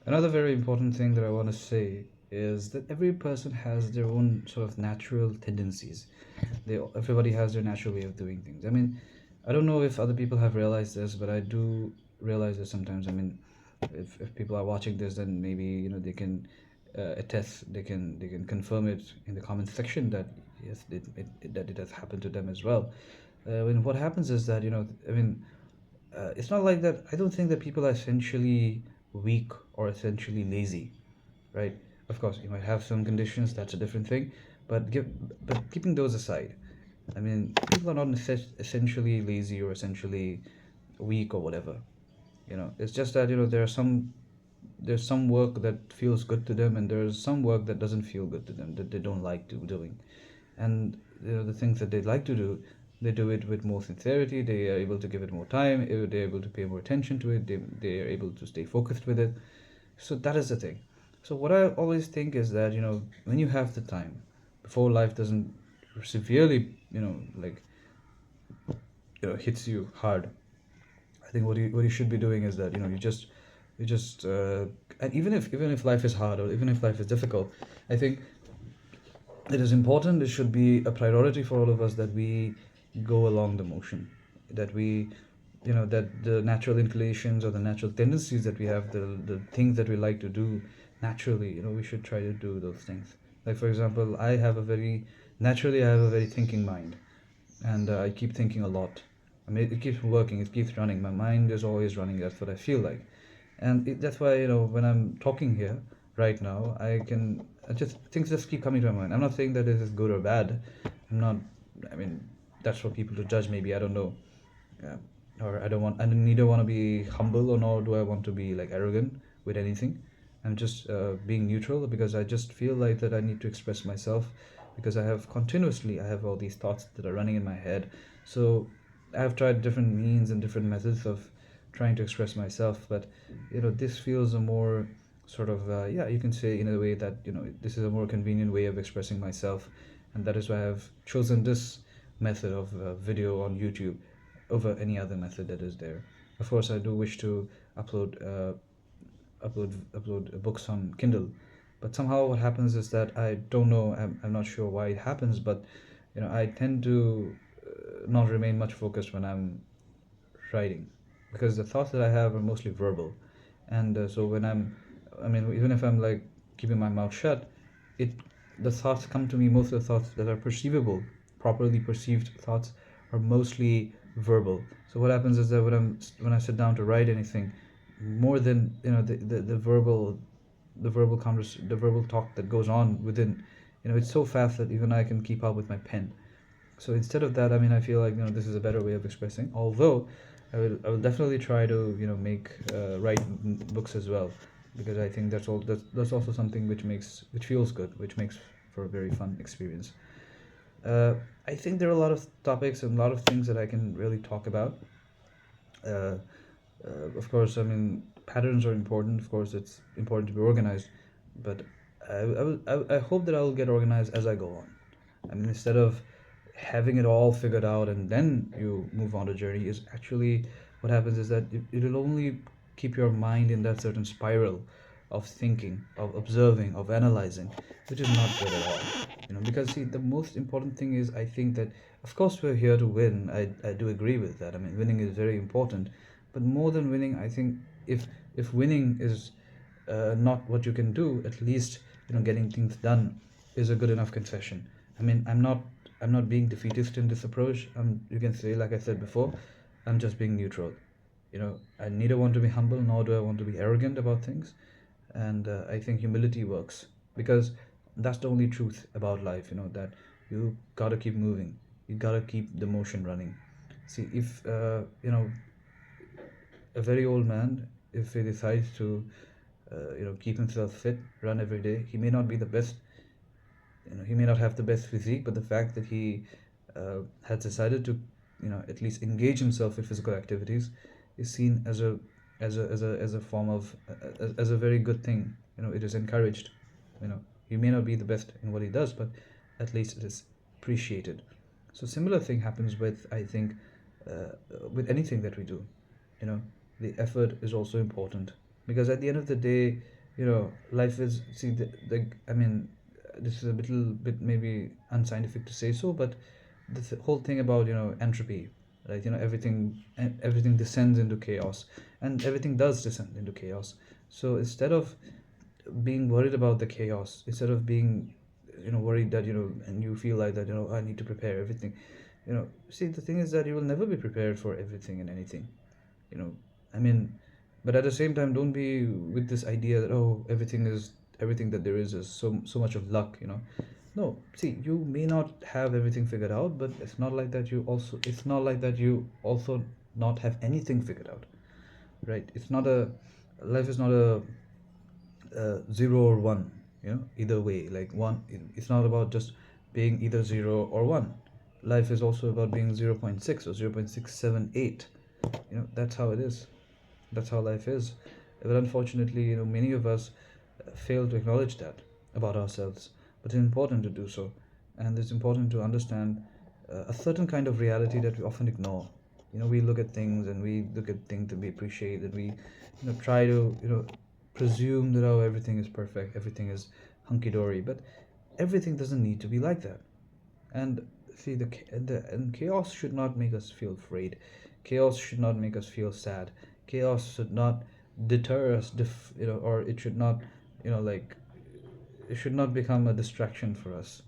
Another very important thing that I want to say is that every person has their own sort of natural tendencies. Everybody has their natural way of doing things. I mean, I don't know if other people have realized this, but I do realize this sometimes. I mean, if people are watching this, then maybe they can attest, they can confirm it in the comment section that yes, that it has happened to them as well. When what happens is that I mean, it's not like that. I don't think that people are essentially weak or essentially lazy, right? Of course, you might have some conditions. That's a different thing. But keeping those aside, I mean, people are not essentially lazy or essentially weak or whatever. It's just that there's some work that feels good to them, and there's some work that doesn't feel good to them, that they don't like doing. And the things that they like to do, they do it with more sincerity. They are able to give it more time. They're able to pay more attention to it. They are able to stay focused with it. So that is the thing. So what I always think is that when you have the time, before life doesn't severely like hits you hard, I think what you should be doing is that you just and even if life is hard, or even if life is difficult, I think it is important. It should be a priority for all of us that we go along the motion, that we that the natural inclinations or the natural tendencies that we have, the things that we like to do naturally, we should try to do those things. Like, for example, I have a very thinking mind, and I keep thinking a lot. I mean, it keeps working, it keeps running. My mind is always running. That's what I feel like, and that's why when I'm talking here right now, I just things just keep coming to my mind. I'm not saying that this is good or bad. I'm not. I mean, that's for people to judge. Maybe I don't know. Yeah. Or I neither want to be humble, or nor do I want to be like arrogant with anything. I'm just being neutral, because I just feel like that I need to express myself, because I have all these thoughts that are running in my head. So I've tried different means and different methods of trying to express myself, but this feels a more sort of yeah, you can say in a way that this is a more convenient way of expressing myself, and that is why I've chosen this method of video on YouTube over any other method that is there. Of course, I do wish to upload upload books on Kindle, but somehow what happens is that I don't know. I'm not sure why it happens, but I tend to not remain much focused when I'm writing, because the thoughts that I have are mostly verbal, and so I mean, even if I'm like keeping my mouth shut, it the thoughts come to me. Most of the thoughts that are perceivable, properly perceived thoughts, are mostly verbal. So what happens is that when I sit down to write anything, more than the verbal talk that goes on within, it's so fast that even I can keep up with my pen. So instead of that, I mean, I feel like this is a better way of expressing. Although I will definitely try to make write books as well, because I think that's also something which feels good, which makes for a very fun experience. uh, I think there are a lot of topics and a lot of things that I can really talk about. uh, of course, I mean, patterns are important. Of course, it's important to be organized, but I hope that I will get organized as I go on. I mean, instead of having it all figured out and then you move on the journey, is actually what happens is that it'll only keep your mind in that certain spiral of thinking, of observing, of analyzing, which is not good at all. Because see, the most important thing is, I think that of course we're here to win. I do agree with that. I mean, winning is very important, but more than winning, I think if winning is not what you can do, at least getting things done is a good enough concession. I mean, I'm not being defeatist in this approach. You can say, like I said before, I'm just being neutral. I neither want to be humble, nor do I want to be arrogant about things. And I think humility works, because that's the only truth about life. That you gotta keep moving. You gotta keep the motion running. See, if a very old man, if he decides to keep himself fit, run every day, he may not be the best. He may not have the best physique, but the fact that he has decided to at least engage himself in physical activities is seen as a form of as a very good thing. It is encouraged. He may not be the best in what he does, but at least it is appreciated. So similar thing happens with, I think, with anything that we do. you know the effort is also important. because at the end of the day, life is, see, the I mean, this is a little bit maybe unscientific to say so, but the whole thing about entropy, right? Everything descends into chaos, and everything does descend into chaos. So instead of being worried about the chaos, instead of being worried that and you feel like that, I need to prepare everything. See, the thing is that you will never be prepared for everything and anything. you know I mean, but at the same time, don't be with this idea that, oh, everything that there is so much of luck. No, see, you may not have everything figured out, but it's not like that you also not have anything figured out, right? It's not a Life is not a, zero or one, either way. Like one, it's not about just being either zero or one. Life is also about being 0.6 or 0.678. That's how it is. That's how life is. But unfortunately, many of us fail to acknowledge that about ourselves. But it's important to do so, and it's important to understand a certain kind of reality that we often ignore. We look at things and we look at things that we appreciate, and we try to presume that, oh, everything is perfect, everything is hunky dory, but everything doesn't need to be like that. And see, and chaos should not make us feel afraid. Chaos should not make us feel sad. Chaos should not deter us, or it should not, like, it should not become a distraction for us.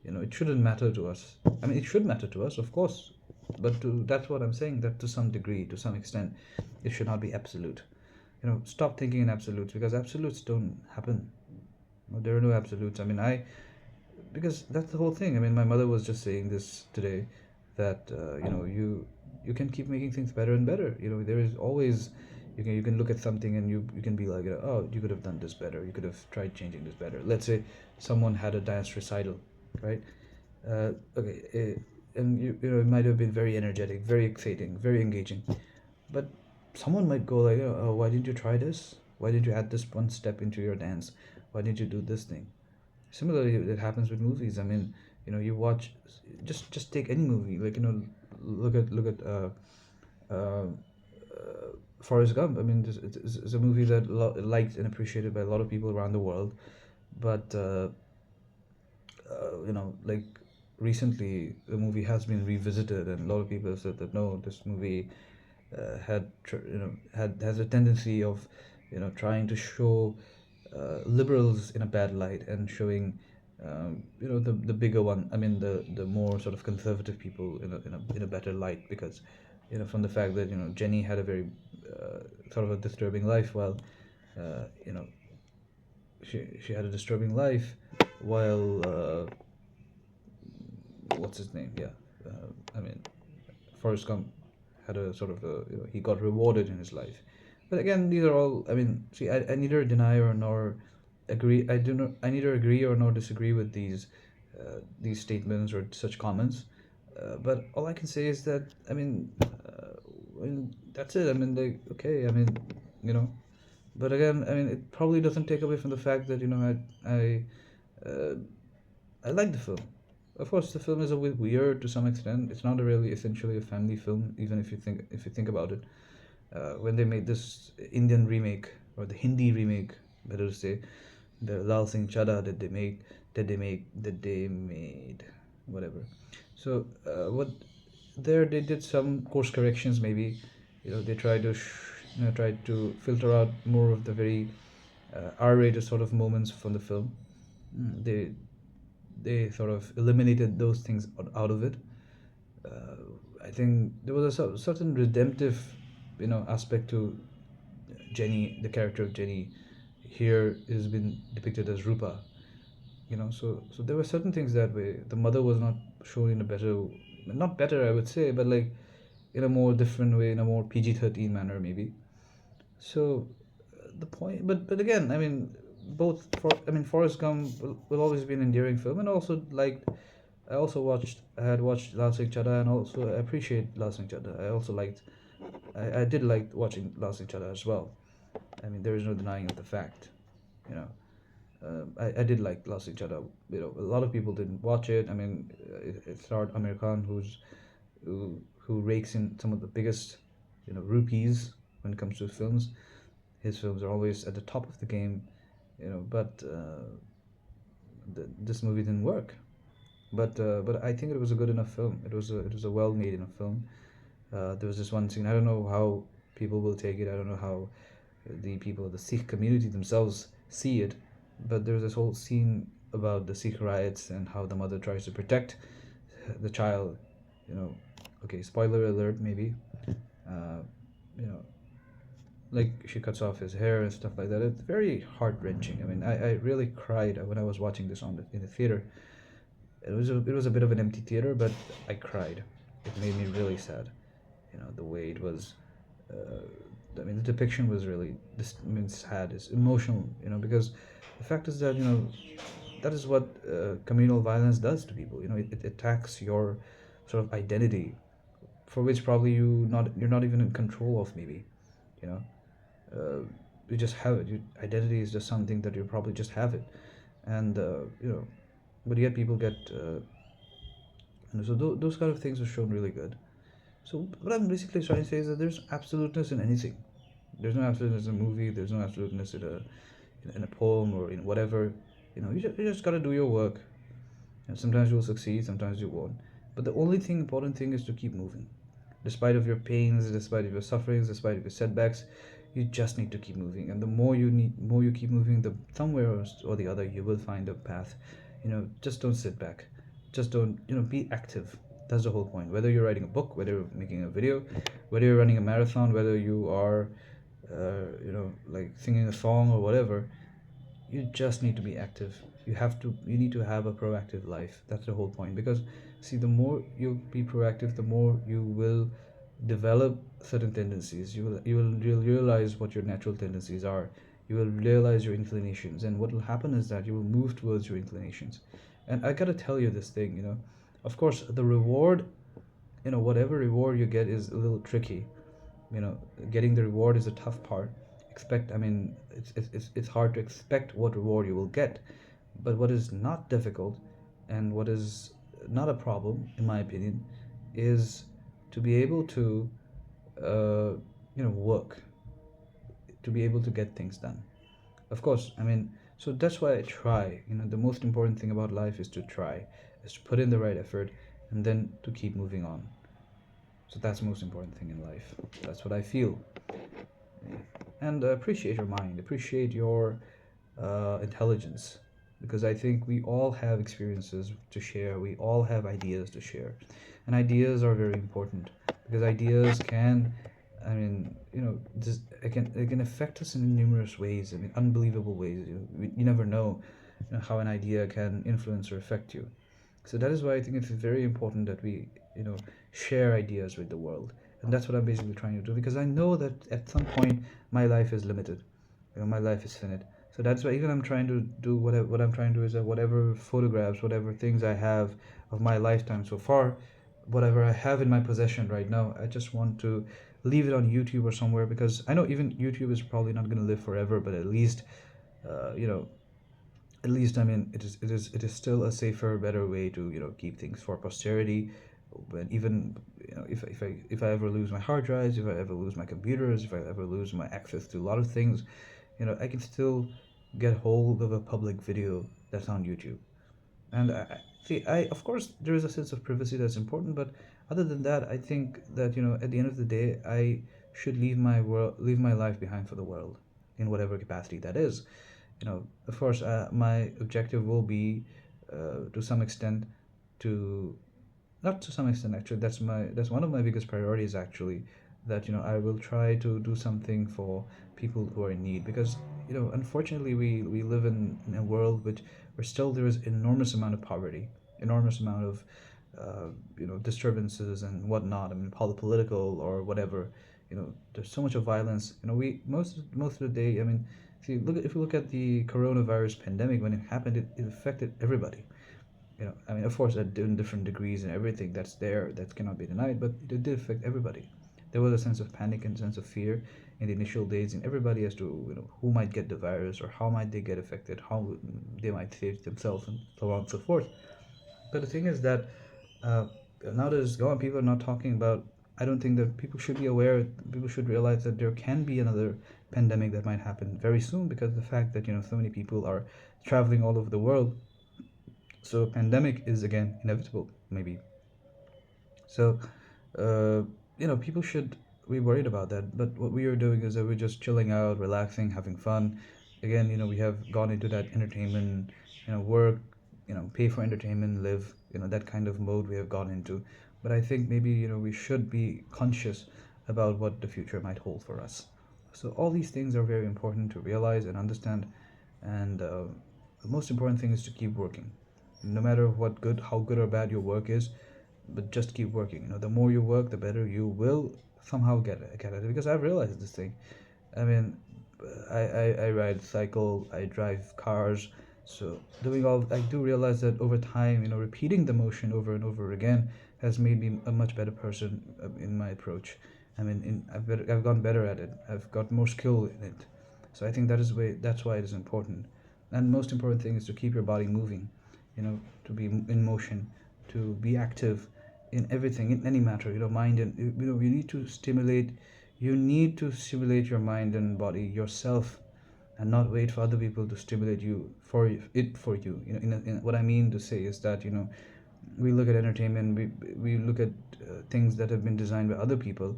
It shouldn't matter to us. I mean, it should matter to us, of course, but that's what I'm saying. That to some degree, to some extent, it should not be absolute. Stop thinking in absolutes, because absolutes don't happen. There are no absolutes. I mean, because that's the whole thing. I mean, my mother was just saying this today, that you can keep making things better and better. There is always, you can look at something and you can be like, oh, you could have done this better. You could have tried changing this better. Let's say someone had a dance recital, right? Okay, and it might have been very energetic, very exciting, very engaging, but someone might go like, oh, why didn't you try this? Why didn't you add this one step into your dance? Why didn't you do this thing? Similarly, it happens with movies. I mean, you watch, just take any movie, like, look at uh, Forrest Gump. I mean, it's a movie that liked and appreciated by a lot of people around the world, but like, recently the movie has been revisited, and a lot of people have said that, no, this movie has a tendency of trying to show liberals in a bad light, and showing the bigger one, I mean, the more sort of conservative people in a better light, because from the fact that Jenny had a very sort of a disturbing life, while you know she had a disturbing life, while what's his name, yeah, I mean, Forrest Gump had a sort of he got rewarded in his life. But again, these are all, I mean, see, I neither deny or nor agree. I neither agree or nor disagree with these statements or such comments. But all I can say is that, I mean, that's it. I mean, like, okay, I mean, you know. But again, I mean, it probably doesn't take away from the fact that uh, I like the film. Of course, the film is a bit weird to some extent. It's not a really essentially a family film, even if you think about it. When they made this Indian remake, or the Hindi remake, better to say, the Lal Singh Chadha that they made, whatever. So what there they did some course corrections, maybe. They tried to filter out more of the very R-rated sort of moments from the film. They sort of eliminated those things out of it. I think there was a certain redemptive, aspect to Jenny, the character of Jenny. Here has been depicted as Rupa. So there were certain things that way. The mother was not shown in a better, not better, I would say, but like in a more different way, in a more PG-13 manner, maybe. So the point, but again, I mean, Forrest Gump will always be an endearing film, and also, like, I had watched Lal Singh Chadha, and also I appreciate Lal Singh Chadha. I did like watching Lal Singh Chadha as well. I mean, there is no denying of the fact. You know, I did like Lal Singh Chadha. A lot of people didn't watch it. I mean, it starred Amir Khan, who rakes in some of the biggest, rupees when it comes to films. His films are always at the top of the game, but this movie didn't work. But I think it was a good enough film. It was a well made enough film. There was this one scene. I don't know how people will take it. I don't know how the people of the Sikh community themselves see it. But there's this whole scene about the Sikh riots and how the mother tries to protect the child. You know, okay, spoiler alert, maybe. Uh, you know, like she cuts off his hair and stuff like that. It's very heart wrenching. I mean, I really cried when I was watching this in the theater. It was a bit of an empty theater, but I cried. It made me really sad. The way it was. I mean, the depiction was really sad. It's emotional. Because the fact is that that is what communal violence does to people. It attacks your sort of identity, for which probably you're not even in control of. Maybe, you know, uh, you just have it. Your identity is just something that you probably just have it, and but yet people get. So those kind of things are shown really good. So what I'm basically trying to say is that there's absoluteness in anything. There's no absoluteness in a movie. There's no absoluteness in a poem or in whatever. You just gotta do your work. And sometimes you'll succeed, sometimes you won't. But the only important thing is to keep moving. Despite of your pains, despite of your sufferings, despite of your setbacks, you just need to keep moving. And the more you keep moving, the somewhere or the other, you will find a path. Just don't sit back. Just don't, be active. That's the whole point. Whether you're writing a book, whether you're making a video, whether you're running a marathon, whether you are, like singing a song or whatever, you just need to be active. You need to have a proactive life. That's the whole point. Because see, the more you be proactive, the more you will develop certain tendencies. You'll realize what your natural tendencies are. You will realize your inclinations, and what will happen is that you will move towards your inclinations. And I gotta tell you this thing. Of course, the reward, whatever reward you get is a little tricky. Getting the reward is a tough part. I mean, it's hard to expect what reward you will get. But what is not difficult, and what is not a problem in my opinion, is to be able to work, to be able to get things done. Of course, I mean, so that's why I try. The most important thing about life is to try, is to put in the right effort, and then to keep moving on. So that's the most important thing in life. That's what I feel. And appreciate your mind, appreciate your intelligence, because I think we all have experiences to share, we all have ideas to share, and ideas are very important, because ideas can, I mean, it can affect us in numerous ways. I mean, unbelievable ways. You never know, how an idea can influence or affect you. So that is why I think it's very important that we, share ideas with the world. And that's what I'm basically trying to do, because I know that at some point my life is limited. My life is finite. So that's why even I'm trying to do what I'm trying to do is that whatever photographs, whatever things I have of my lifetime so far, whatever I have in my possession right now, I just want to leave it on YouTube or somewhere, because I know even YouTube is probably not going to live forever, but uh, you know, at least I mean it is still a safer, better way to keep things for posterity. But even if I ever lose my hard drives, if I ever lose my computers, if I ever lose my access to a lot of things, I can still get hold of a public video that's on YouTube. And I see, I of course there is a sense of privacy that's important, but other than that, I think that at the end of the day, I should leave my life behind for the world, in whatever capacity that is. Of course, my objective will be, to some extent, to not to some extent, actually, that's one of my biggest priorities, actually, that I will try to do something for people who are in need, because unfortunately we live in a world where still there is enormous amount of poverty, enormous amount of disturbances and whatnot. I mean, political or whatever. There's so much of violence. We most of the day. I mean, if you look at the coronavirus pandemic, when it happened, it affected everybody. I mean, of course, in different degrees and everything that's there, that cannot be denied, but it did affect everybody. There was a sense of panic and sense of fear in the initial days in everybody, as to who might get the virus, or how might they get affected, how they might save themselves, and so on and so forth. But the thing is that, uh, now that it's gone, people are not talking about. I don't think that people should be aware. People should realize that there can be another pandemic that might happen very soon, because of the fact that so many people are traveling all over the world. So pandemic is again inevitable, maybe. So uh, people should be worried about that. But what we are doing is that we're just chilling out, relaxing, having fun. Again, we have gone into that entertainment, work, pay for entertainment, live, that kind of mode we have gone into. But I think maybe we should be conscious about what the future might hold for us. So all these things are very important to realize and understand. And the most important thing is to keep working, no matter how good or bad your work is. But just keep working. The more you work, the better you will somehow get at it. Because I've realized this thing. I mean, I ride cycle, I drive cars. So doing all, I do realize that over time, repeating the motion over and over again has made me a much better person in my approach. I mean, I've gotten better at it. I've got more skill in it. So I think that's why it is important. And most important thing is to keep your body moving, to be in motion, to be active in everything, in any matter, mind and you need to stimulate your mind and body yourself, and not wait for other people to stimulate you for you. What I mean to say is that we look at entertainment, we look at things that have been designed by other people,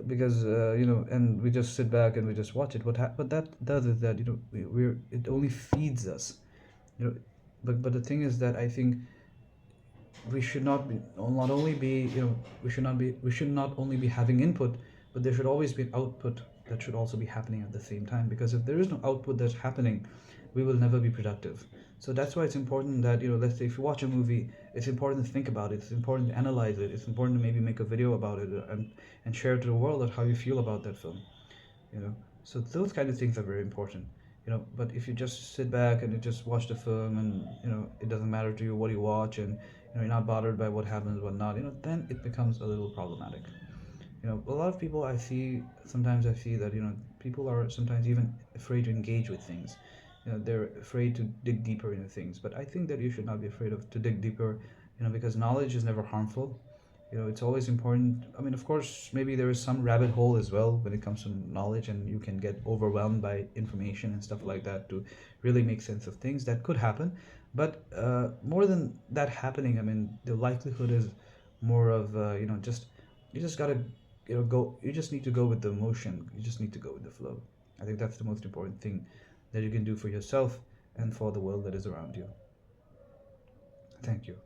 because and we just sit back and we just watch it. What that does is that it only feeds us, you know but the thing is that I think we should not only be we should not only be having input, but there should always be an output that should also be happening at the same time. Because if there is no output that's happening, we will never be productive. So that's why it's important that let's say if you watch a movie, it's important to think about it, it's important to analyze it, it's important to maybe make a video about it, and share it to the world of how you feel about that film. you know so those kind of things are very important. But if you just sit back and you just watch the film, and it doesn't matter to you what you watch, and you're not bothered by what happens, what not, then it becomes a little problematic. A lot of people I see, sometimes I see that people are sometimes even afraid to engage with things. They're afraid to dig deeper into things, but I think that you should not be afraid of to dig deeper, because knowledge is never harmful. It's always important. I mean, of course, maybe there is some rabbit hole as well when it comes to knowledge, and you can get overwhelmed by information and stuff like that to really make sense of things. That could happen. But more than that happening, I mean, the likelihood is more of just you just gotta go. You just need to go with the motion. You just need to go with the flow. I think that's the most important thing that you can do for yourself and for the world that is around you. Thank you.